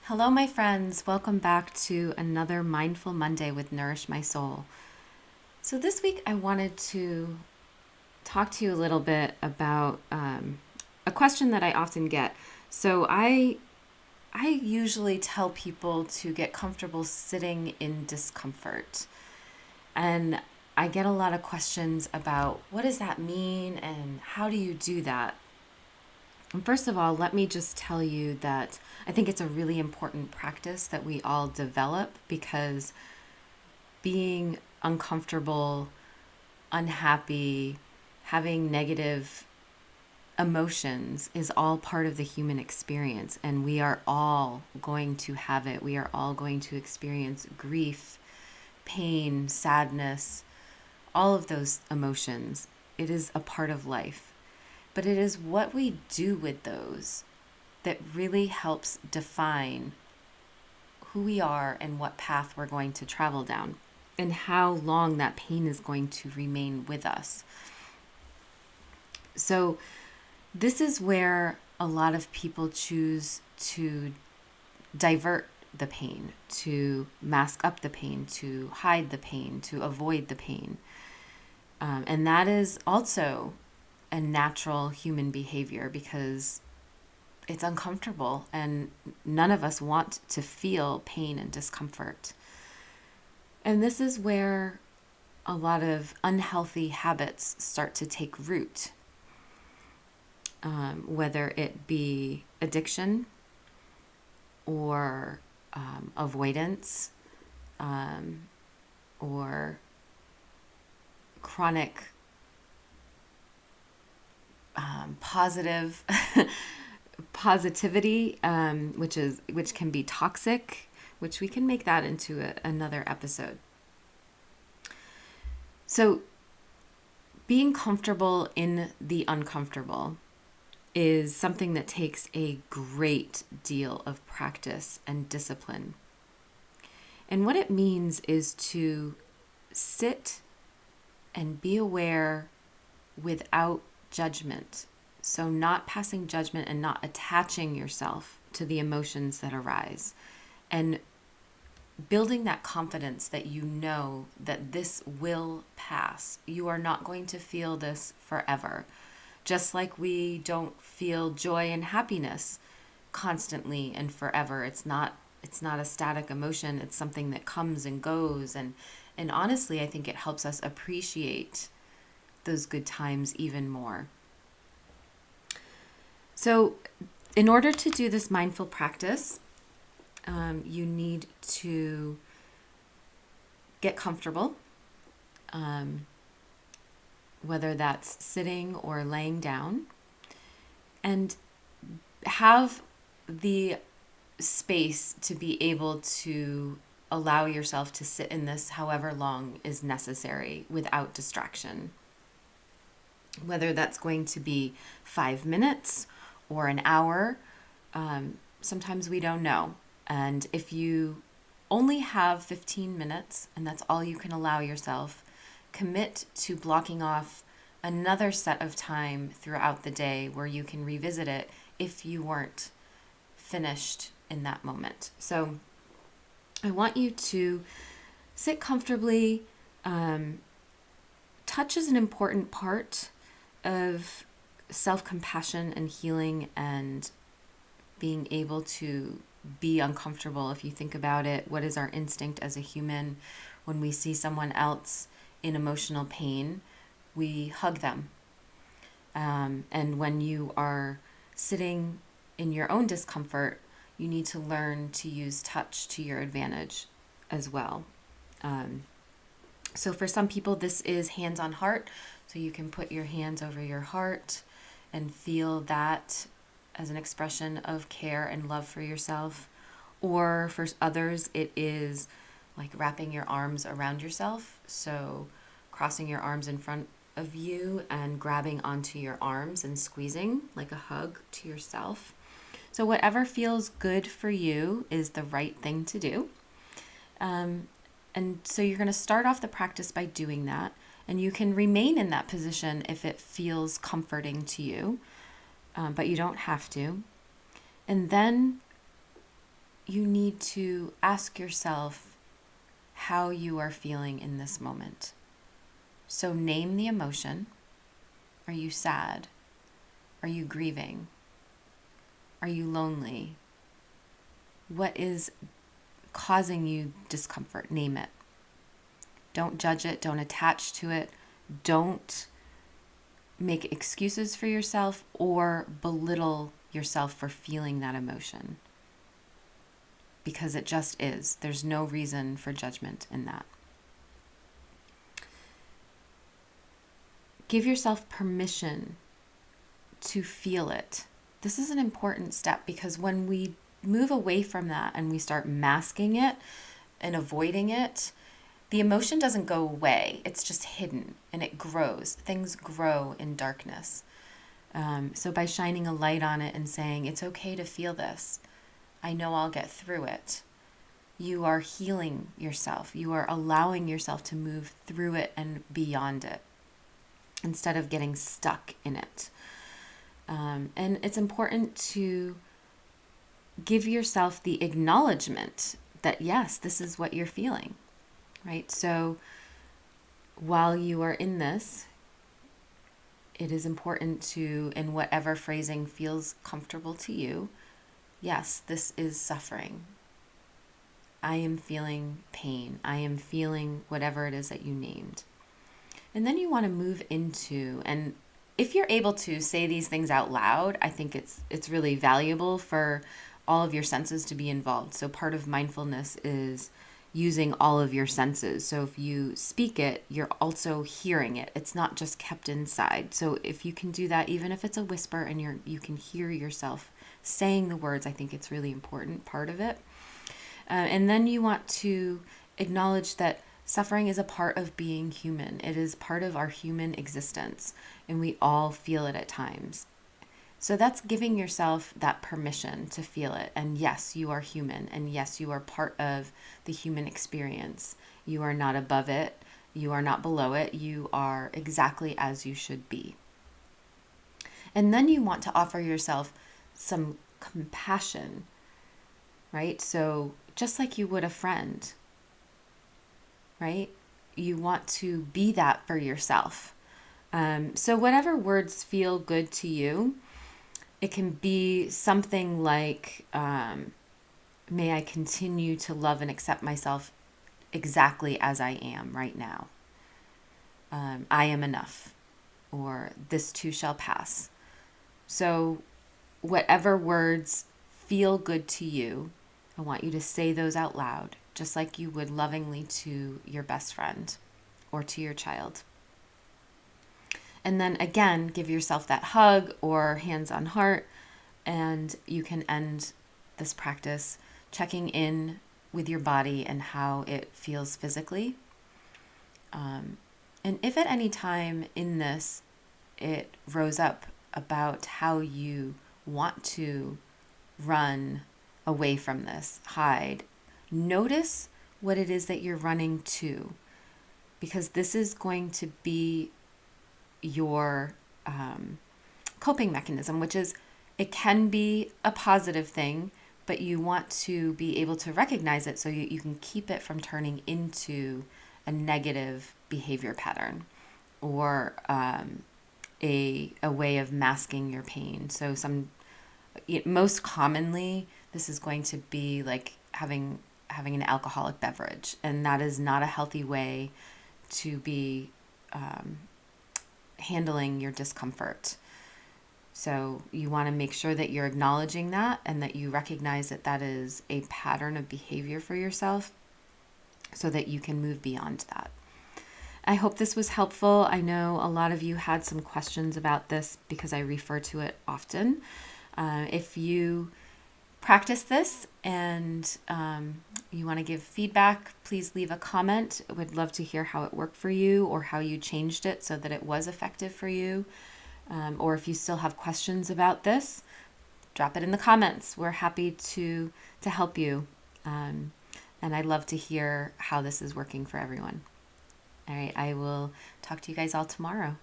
Hello, my friends. Welcome back to another Mindful Monday with Nourish My Soul. So, this week I wanted to talk to you a little bit about a question that I often get. So, I usually tell people to get comfortable sitting in discomfort. And I get a lot of questions about what does that mean and how do you do that? And first of all, let me just tell you that I think it's a really important practice that we all develop because being uncomfortable, unhappy, having negative emotions is all part of the human experience, and we are all going to have it. We are all going to experience grief, pain, sadness, all of those emotions. It is a part of life. But it is what we do with those that really helps define who we are and what path we're going to travel down and how long that pain is going to remain with us. So, this is where a lot of people choose to divert the pain, to mask up the pain, to hide the pain, to avoid the pain. And that is also a natural human behavior because it's uncomfortable and none of us want to feel pain and discomfort. And this is where a lot of unhealthy habits start to take root, whether it be addiction or avoidance or chronic positive positivity, which can be toxic, which we can make that into another episode. So, being comfortable in the uncomfortable is something that takes a great deal of practice and discipline. And what it means is to sit and be aware without judgment. So, not passing judgment and not attaching yourself to the emotions that arise, and building that confidence that you know that this will pass. You are not going to feel this forever. Just like we don't feel joy and happiness constantly and forever. It's not a static emotion. It's something that comes and goes, and honestly, I think it helps us appreciate those good times even more. So, in order to do this mindful practice, you need to get comfortable, whether that's sitting or laying down, and have the space to be able to allow yourself to sit in this however long is necessary without distraction. Whether that's going to be 5 minutes or an hour, sometimes we don't know. And if you only have 15 minutes and that's all you can allow yourself, commit to blocking off another set of time throughout the day where you can revisit it if you weren't finished in that moment. So I want you to sit comfortably. Touch is an important part of self-compassion and healing and being able to be uncomfortable. If you think about it, what is our instinct as a human when we see someone else in emotional pain? We hug them. And when you are sitting in your own discomfort, you need to learn to use touch to your advantage as well. So for some people, this is hands on heart. So you can put your hands over your heart and feel that as an expression of care and love for yourself. Or for others, it is like wrapping your arms around yourself. So crossing your arms in front of you and grabbing onto your arms and squeezing like a hug to yourself. So whatever feels good for you is the right thing to do. And so you're going to start off the practice by doing that. And you can remain in that position if it feels comforting to you, but you don't have to. And then you need to ask yourself how you are feeling in this moment. So name the emotion. Are you sad? Are you grieving? Are you lonely? What is causing you discomfort? Name it. Don't judge it. Don't attach to it. Don't make excuses for yourself or belittle yourself for feeling that emotion, because it just is. There's no reason for judgment in that. Give yourself permission to feel it. This is an important step, because when we move away from that and we start masking it and avoiding it, the emotion doesn't go away. It's just hidden and it grows. Things grow in darkness. So by shining a light on it and saying, it's okay to feel this, I know I'll get through it, you are healing yourself. You are allowing yourself to move through it and beyond it, instead of getting stuck in it. And it's important to give yourself the acknowledgement that, yes, this is what you're feeling, right? So while you are in this, it is important to, in whatever phrasing feels comfortable to you, yes, this is suffering. I am feeling pain. I am feeling whatever it is that you named. And then you want to move into, and if you're able to say these things out loud, I think it's really valuable for all of your senses to be involved. So part of mindfulness is using all of your senses. So if you speak it, you're also hearing it. It's not just kept inside. So if you can do that, even if it's a whisper and you can hear yourself saying the words, I think it's really important part of it. And then you want to acknowledge that suffering is a part of being human. It is part of our human existence, and we all feel it at times. So that's giving yourself that permission to feel it. And yes, you are human. And yes, you are part of the human experience. You are not above it. You are not below it. You are exactly as you should be. And then you want to offer yourself some compassion, right? So just like you would a friend, right? You want to be that for yourself. So whatever words feel good to you, it can be something like, may I continue to love and accept myself exactly as I am right now. I am enough, or this too shall pass. So whatever words feel good to you, I want you to say those out loud, just like you would lovingly to your best friend or to your child. And then again, give yourself that hug or hands on heart, and you can end this practice checking in with your body and how it feels physically. And if at any time in this it rose up about how you want to run away from this, hide, notice what it is that you're running to, because this is going to be your coping mechanism, which is, it can be a positive thing, but you want to be able to recognize it so you can keep it from turning into a negative behavior pattern or a way of masking your pain. So most commonly, this is going to be like having an alcoholic beverage, and that is not a healthy way to be handling your discomfort. So you want to make sure that you're acknowledging that and that you recognize that that is a pattern of behavior for yourself so that you can move beyond that. I hope this was helpful. I know a lot of you had some questions about this because I refer to it often. If you practice this and you want to give feedback, please leave a comment. I would love to hear how it worked for you or how you changed it so that it was effective for you. Or if you still have questions about this, drop it in the comments. We're happy to help you. And I'd love to hear how this is working for everyone. All right, I will talk to you guys all tomorrow.